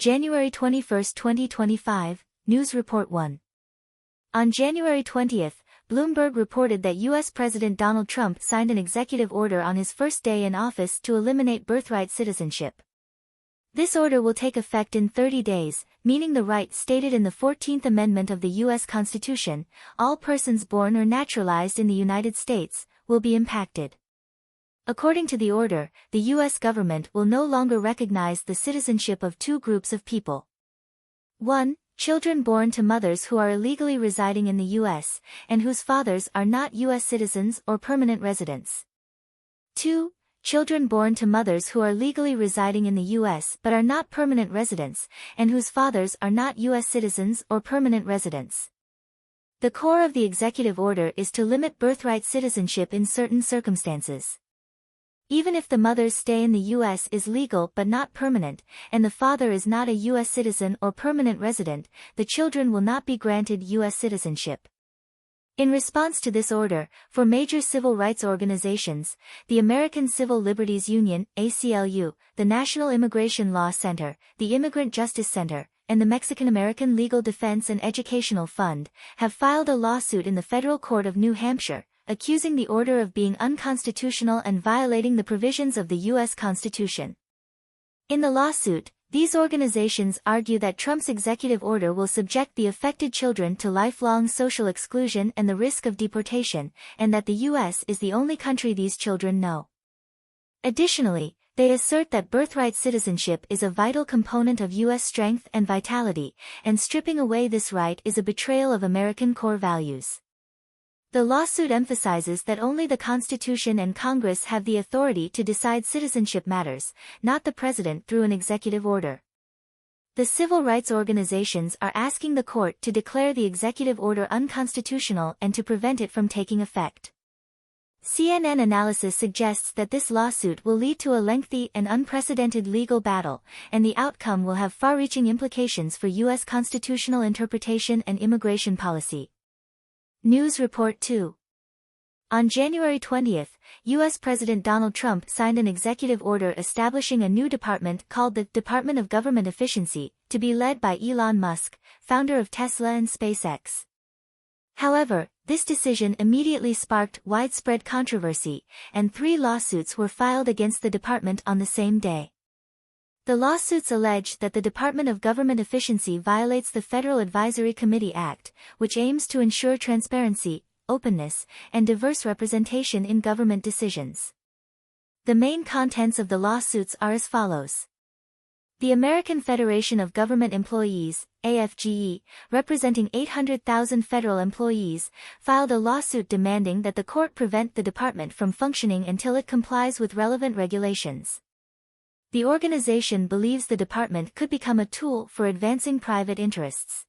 January 21, 2025, News Report 1. On January 20, Bloomberg reported that U.S. President Donald Trump signed an executive order on his first day in office to eliminate birthright citizenship. This order will take effect in 30 days, meaning the right stated in the 14th Amendment of the U.S. Constitution, all persons born or naturalized in the United States, will be impacted. According to the order, the U.S. government will no longer recognize the citizenship of two groups of people. 1. Children born to mothers who are illegally residing in the U.S., and whose fathers are not U.S. citizens or permanent residents. 2. Children born to mothers who are legally residing in the U.S. but are not permanent residents, and whose fathers are not U.S. citizens or permanent residents. The core of the executive order is to limit birthright citizenship in certain circumstances. Even if the mother's stay in the U.S. is legal but not permanent, and the father is not a U.S. citizen or permanent resident, the children will not be granted U.S. citizenship. In response to this order, for major civil rights organizations, the American Civil Liberties Union, ACLU, the National Immigration Law Center, the Immigrant Justice Center, and the Mexican American Legal Defense and Educational Fund, have filed a lawsuit in the Federal Court of New Hampshire, accusing the order of being unconstitutional and violating the provisions of the U.S. Constitution. In the lawsuit, these organizations argue that Trump's executive order will subject the affected children to lifelong social exclusion and the risk of deportation, and that the U.S. is the only country these children know. Additionally, they assert that birthright citizenship is a vital component of U.S. strength and vitality, and stripping away this right is a betrayal of American core values. The lawsuit emphasizes that only the Constitution and Congress have the authority to decide citizenship matters, not the president through an executive order. The civil rights organizations are asking the court to declare the executive order unconstitutional and to prevent it from taking effect. CNN analysis suggests that this lawsuit will lead to a lengthy and unprecedented legal battle, and the outcome will have far-reaching implications for U.S. constitutional interpretation and immigration policy. News Report 2. On January 20, U.S. President Donald Trump signed an executive order establishing a new department called the Department of Government Efficiency, to be led by Elon Musk, founder of Tesla and SpaceX. However, this decision immediately sparked widespread controversy, and 3 lawsuits were filed against the department on the same day. The lawsuits allege that the Department of Government Efficiency violates the Federal Advisory Committee Act, which aims to ensure transparency, openness, and diverse representation in government decisions. The main contents of the lawsuits are as follows. The American Federation of Government Employees, AFGE, representing 800,000 federal employees, filed a lawsuit demanding that the court prevent the department from functioning until it complies with relevant regulations. The organization believes the department could become a tool for advancing private interests.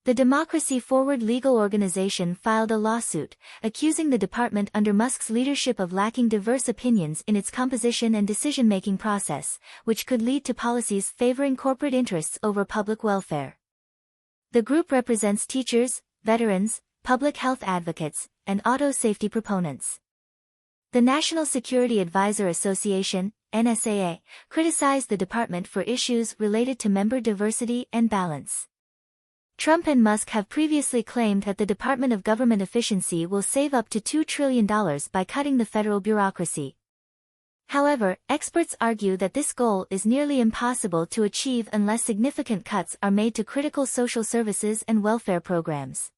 The Democracy Forward legal organization filed a lawsuit, accusing the department under Musk's leadership of lacking diverse opinions in its composition and decision-making process, which could lead to policies favoring corporate interests over public welfare. The group represents teachers, veterans, public health advocates, and auto safety proponents. The National Security Advisor Association, NSAA, criticized the department for issues related to member diversity and balance. Trump and Musk have previously claimed that the Department of Government Efficiency will save up to $2 trillion by cutting the federal bureaucracy. However, experts argue that this goal is nearly impossible to achieve unless significant cuts are made to critical social services and welfare programs.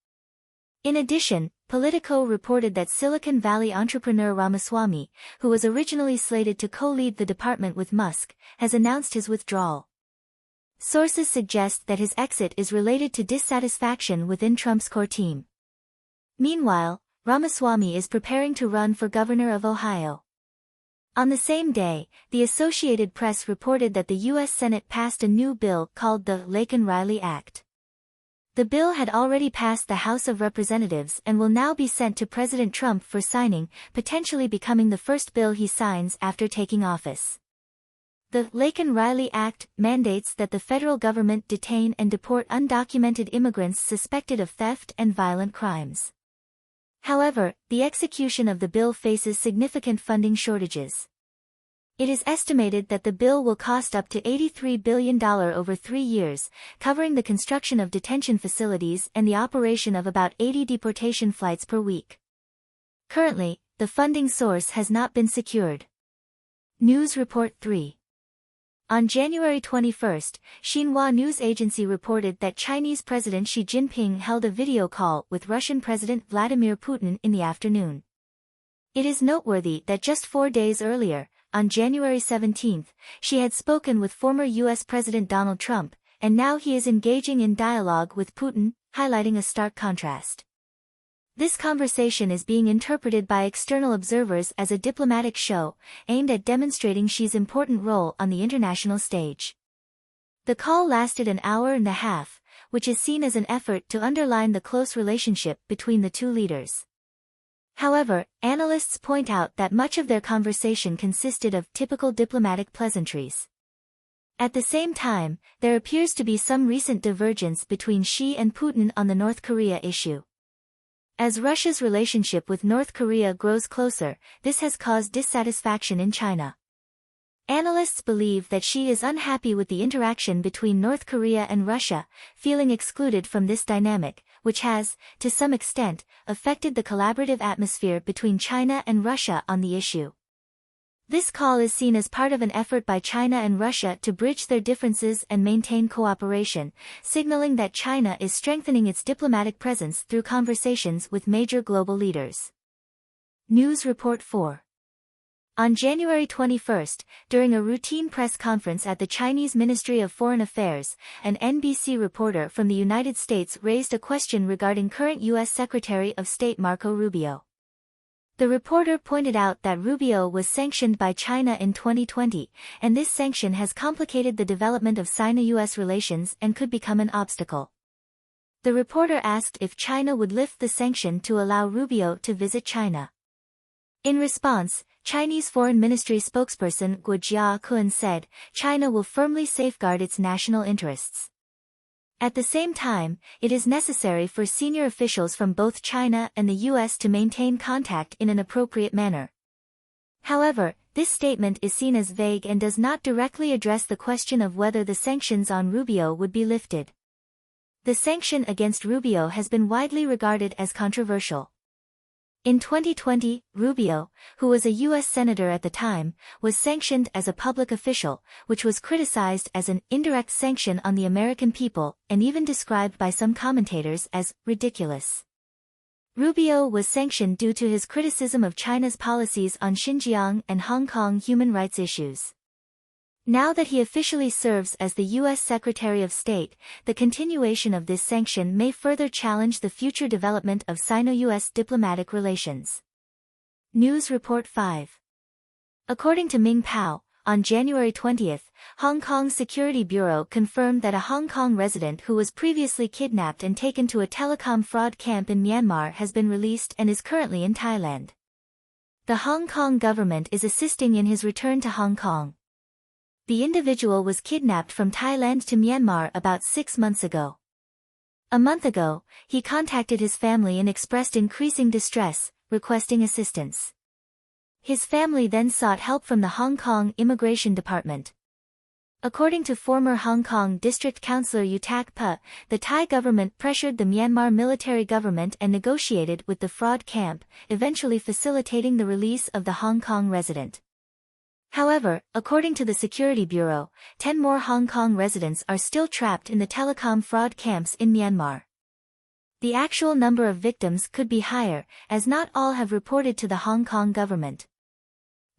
In addition, Politico reported that Silicon Valley entrepreneur Ramaswamy, who was originally slated to co-lead the department with Musk, has announced his withdrawal. Sources suggest that his exit is related to dissatisfaction within Trump's core team. Meanwhile, Ramaswamy is preparing to run for governor of Ohio. On the same day, the Associated Press reported that the U.S. Senate passed a new bill called the Laken-Riley Act. The bill had already passed the House of Representatives and will now be sent to President Trump for signing, potentially becoming the first bill he signs after taking office. The Laken-Riley Act mandates that the federal government detain and deport undocumented immigrants suspected of theft and violent crimes. However, the execution of the bill faces significant funding shortages. It is estimated that the bill will cost up to $83 billion over 3 years, covering the construction of detention facilities and the operation of about 80 deportation flights per week. Currently, the funding source has not been secured. News Report 3. On January 21, Xinhua news agency reported that Chinese President Xi Jinping held a video call with Russian President Vladimir Putin in the afternoon. It is noteworthy that just 4 days earlier, on January 17, Xi had spoken with former U.S. President Donald Trump, and now he is engaging in dialogue with Putin, highlighting a stark contrast. This conversation is being interpreted by external observers as a diplomatic show, aimed at demonstrating Xi's important role on the international stage. The call lasted an hour and a half, which is seen as an effort to underline the close relationship between the two leaders. However, analysts point out that much of their conversation consisted of typical diplomatic pleasantries. At the same time, there appears to be some recent divergence between Xi and Putin on the North Korea issue. As Russia's relationship with North Korea grows closer, this has caused dissatisfaction in China. Analysts believe that Xi is unhappy with the interaction between North Korea and Russia, feeling excluded from this dynamic, which has, to some extent, affected the collaborative atmosphere between China and Russia on the issue. This call is seen as part of an effort by China and Russia to bridge their differences and maintain cooperation, signaling that China is strengthening its diplomatic presence through conversations with major global leaders. News Report 4. On January 21, during a routine press conference at the Chinese Ministry of Foreign Affairs, an NBC reporter from the United States raised a question regarding current U.S. Secretary of State Marco Rubio. The reporter pointed out that Rubio was sanctioned by China in 2020, and this sanction has complicated the development of Sino-U.S. relations and could become an obstacle. The reporter asked if China would lift the sanction to allow Rubio to visit China. In response, Chinese Foreign Ministry spokesperson Guo Jiakun said, China will firmly safeguard its national interests. At the same time, it is necessary for senior officials from both China and the U.S. to maintain contact in an appropriate manner. However, this statement is seen as vague and does not directly address the question of whether the sanctions on Rubio would be lifted. The sanction against Rubio has been widely regarded as controversial. In 2020, Rubio, who was a U.S. senator at the time, was sanctioned as a public official, which was criticized as an indirect sanction on the American people, and even described by some commentators as ridiculous. Rubio was sanctioned due to his criticism of China's policies on Xinjiang and Hong Kong human rights issues. Now that he officially serves as the U.S. Secretary of State, the continuation of this sanction may further challenge the future development of Sino-U.S. diplomatic relations. News Report 5. According to Ming Pao, on January 20, Hong Kong's Security Bureau confirmed that a Hong Kong resident who was previously kidnapped and taken to a telecom fraud camp in Myanmar has been released and is currently in Thailand. The Hong Kong government is assisting in his return to Hong Kong. The individual was kidnapped from Thailand to Myanmar about 6 months ago. A month ago, he contacted his family and expressed increasing distress, requesting assistance. His family then sought help from the Hong Kong Immigration Department. According to former Hong Kong District Councillor Utak Pa, the Thai government pressured the Myanmar military government and negotiated with the fraud camp, eventually facilitating the release of the Hong Kong resident. However, according to the Security Bureau, 10 more Hong Kong residents are still trapped in the telecom fraud camps in Myanmar. The actual number of victims could be higher, as not all have reported to the Hong Kong government.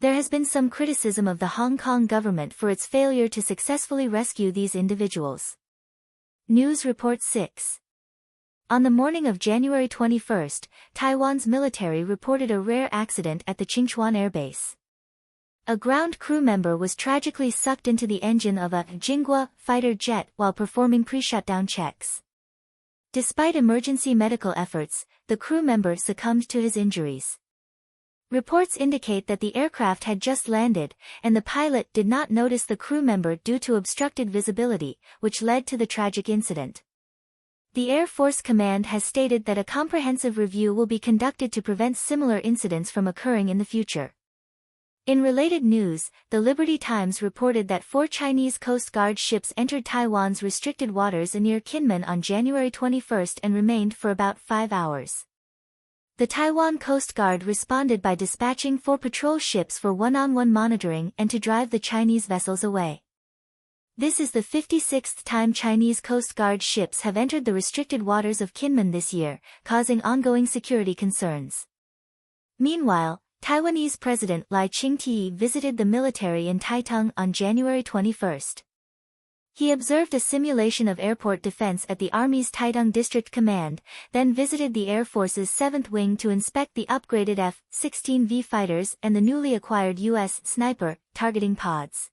There has been some criticism of the Hong Kong government for its failure to successfully rescue these individuals. News Report 6. On the morning of January 21, Taiwan's military reported a rare accident at the Qingchuan Air Base. A ground crew member was tragically sucked into the engine of a Jinghua fighter jet while performing pre-shutdown checks. Despite emergency medical efforts, the crew member succumbed to his injuries. Reports indicate that the aircraft had just landed, and the pilot did not notice the crew member due to obstructed visibility, which led to the tragic incident. The Air Force Command has stated that a comprehensive review will be conducted to prevent similar incidents from occurring in the future. In related news, the Liberty Times reported that 4 Chinese Coast Guard ships entered Taiwan's restricted waters near Kinmen on January 21 and remained for about 5 hours. The Taiwan Coast Guard responded by dispatching 4 patrol ships for one-on-one monitoring and to drive the Chinese vessels away. This is the 56th time Chinese Coast Guard ships have entered the restricted waters of Kinmen this year, causing ongoing security concerns. Meanwhile, Taiwanese President Lai Ching-te visited the military in Taitung on January 21. He observed a simulation of airport defense at the Army's Taitung District Command, then visited the Air Force's 7th Wing to inspect the upgraded F-16V fighters and the newly acquired U.S. Sniper targeting pods.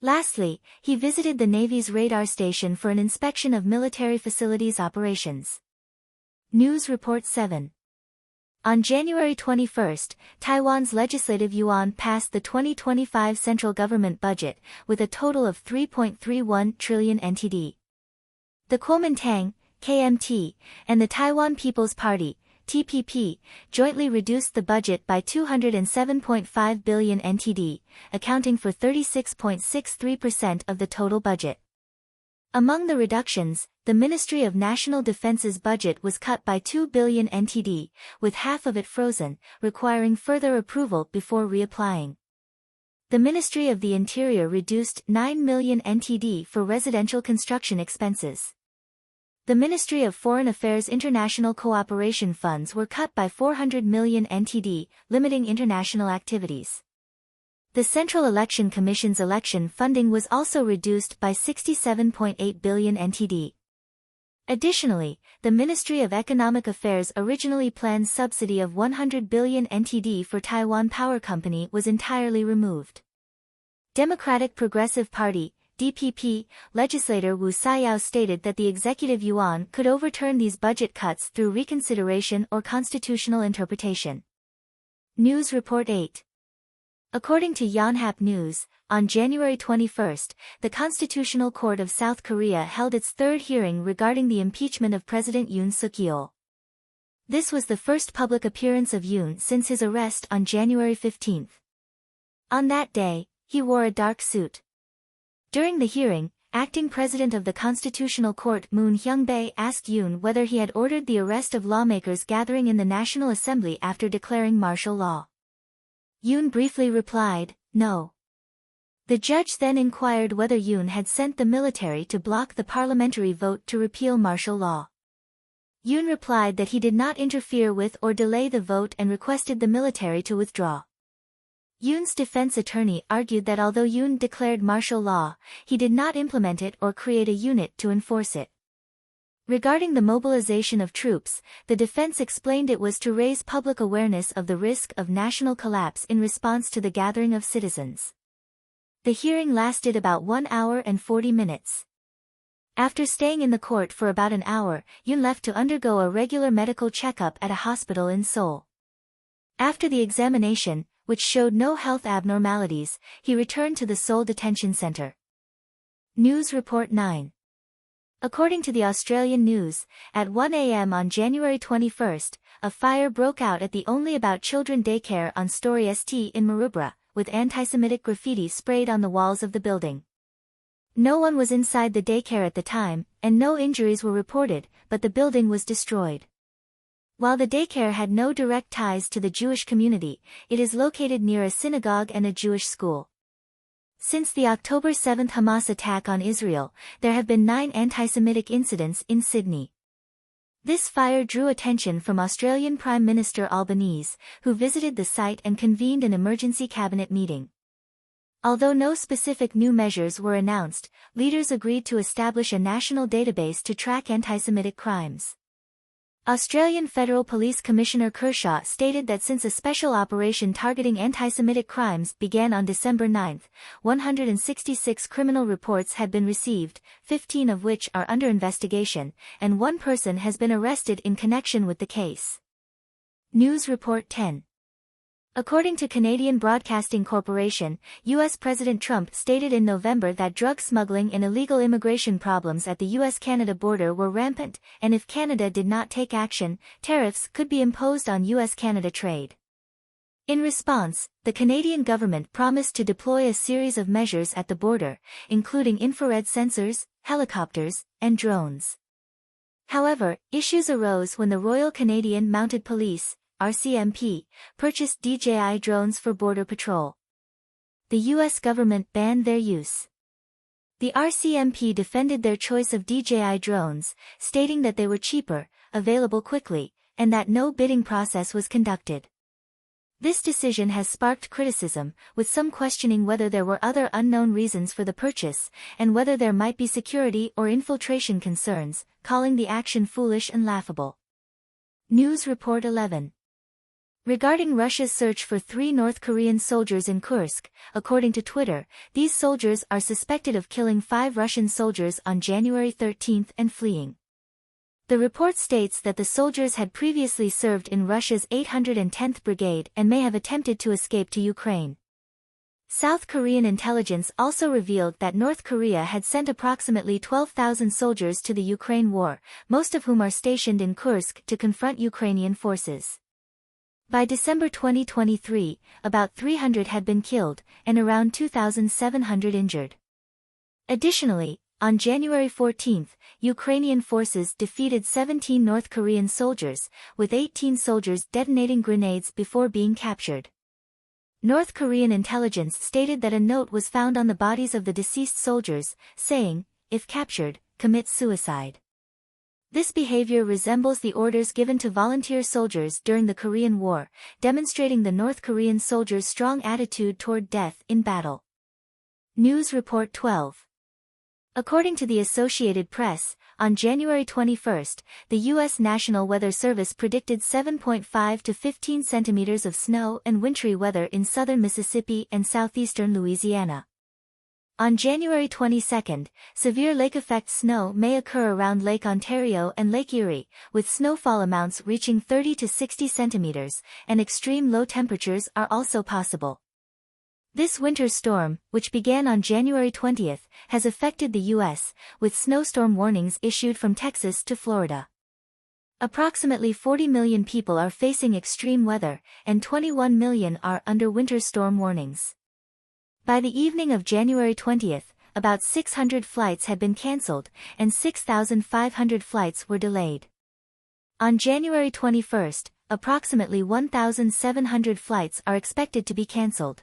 Lastly, he visited the Navy's radar station for an inspection of military facilities operations. News Report 7. On January 21, Taiwan's Legislative Yuan passed the 2025 central government budget, with a total of 3.31 trillion NTD. The Kuomintang, KMT, and the Taiwan People's Party, TPP, jointly reduced the budget by 207.5 billion NTD, accounting for 36.63% of the total budget. Among the reductions, the Ministry of National Defense's budget was cut by 2 billion NTD, with half of it frozen, requiring further approval before reapplying. The Ministry of the Interior reduced 9 million NTD for residential construction expenses. The Ministry of Foreign Affairs' international cooperation funds were cut by 400 million NTD, limiting international activities. The Central Election Commission's election funding was also reduced by 67.8 billion NTD. Additionally, the Ministry of Economic Affairs' originally planned subsidy of 100 billion NTD for Taiwan Power Company was entirely removed. Democratic Progressive Party, DPP, legislator Wu Saiyao stated that the Executive Yuan could overturn these budget cuts through reconsideration or constitutional interpretation. News Report 8. According to Yonhap News, on January 21, the Constitutional Court of South Korea held its third hearing regarding the impeachment of President Yoon Suk-yeol. This was the first public appearance of Yoon since his arrest on January 15. On that day, he wore a dark suit. During the hearing, acting president of the Constitutional Court Moon Hyung-bae asked Yoon whether he had ordered the arrest of lawmakers gathering in the National Assembly after declaring martial law. Yoon briefly replied, no. The judge then inquired whether Yoon had sent the military to block the parliamentary vote to repeal martial law. Yoon replied that he did not interfere with or delay the vote and requested the military to withdraw. Yoon's defense attorney argued that although Yoon declared martial law, he did not implement it or create a unit to enforce it. Regarding the mobilization of troops, the defense explained it was to raise public awareness of the risk of national collapse in response to the gathering of citizens. The hearing lasted about 1 hour and 40 minutes. After staying in the court for about an hour, Yoon left to undergo a regular medical checkup at a hospital in Seoul. After the examination, which showed no health abnormalities, he returned to the Seoul Detention Center. News Report 9. According to the Australian News, at 1 a.m. on January 21, a fire broke out at the Only About Children daycare on Story St in Maroubra, with anti-Semitic graffiti sprayed on the walls of the building. No one was inside the daycare at the time, and no injuries were reported, but the building was destroyed. While the daycare had no direct ties to the Jewish community, it is located near a synagogue and a Jewish school. Since the October 7 Hamas attack on Israel, there have been 9 anti-Semitic incidents in Sydney. This fire drew attention from Australian Prime Minister Albanese, who visited the site and convened an emergency cabinet meeting. Although no specific new measures were announced, leaders agreed to establish a national database to track anti-Semitic crimes. Australian Federal Police Commissioner Kershaw stated that since a special operation targeting anti-Semitic crimes began on December 9, 166 criminal reports had been received, 15 of which are under investigation, and 1 person has been arrested in connection with the case. News Report 10. According to Canadian Broadcasting Corporation, U.S. President Trump stated in November that drug smuggling and illegal immigration problems at the U.S.-Canada border were rampant, and if Canada did not take action, tariffs could be imposed on U.S.-Canada trade. In response, the Canadian government promised to deploy a series of measures at the border, including infrared sensors, helicopters, and drones. However, issues arose when the Royal Canadian Mounted Police, RCMP, purchased DJI drones for border patrol. The U.S. government banned their use. The RCMP defended their choice of DJI drones, stating that they were cheaper, available quickly, and that no bidding process was conducted. This decision has sparked criticism, with some questioning whether there were other unknown reasons for the purchase, and whether there might be security or infiltration concerns, calling the action foolish and laughable. News Report 11. Regarding Russia's search for 3 North Korean soldiers in Kursk, according to Twitter, these soldiers are suspected of killing 5 Russian soldiers on January 13 and fleeing. The report states that the soldiers had previously served in Russia's 810th Brigade and may have attempted to escape to Ukraine. South Korean intelligence also revealed that North Korea had sent approximately 12,000 soldiers to the Ukraine war, most of whom are stationed in Kursk to confront Ukrainian forces. By December 2023, about 300 had been killed, and around 2,700 injured. Additionally, on January 14, Ukrainian forces defeated 17 North Korean soldiers, with 18 soldiers detonating grenades before being captured. North Korean intelligence stated that a note was found on the bodies of the deceased soldiers, saying, "If captured, commit suicide." This behavior resembles the orders given to volunteer soldiers during the Korean War, demonstrating the North Korean soldiers' strong attitude toward death in battle. News Report 12. According to the Associated Press, on January 21, the U.S. National Weather Service predicted 7.5 to 15 centimeters of snow and wintry weather in southern Mississippi and southeastern Louisiana. On January 22, severe lake-effect snow may occur around Lake Ontario and Lake Erie, with snowfall amounts reaching 30 to 60 centimeters, and extreme low temperatures are also possible. This winter storm, which began on January 20, has affected the U.S., with snowstorm warnings issued from Texas to Florida. Approximately 40 million people are facing extreme weather, and 21 million are under winter storm warnings. By the evening of January 20, about 600 flights had been cancelled, and 6,500 flights were delayed. On January 21, approximately 1,700 flights are expected to be cancelled.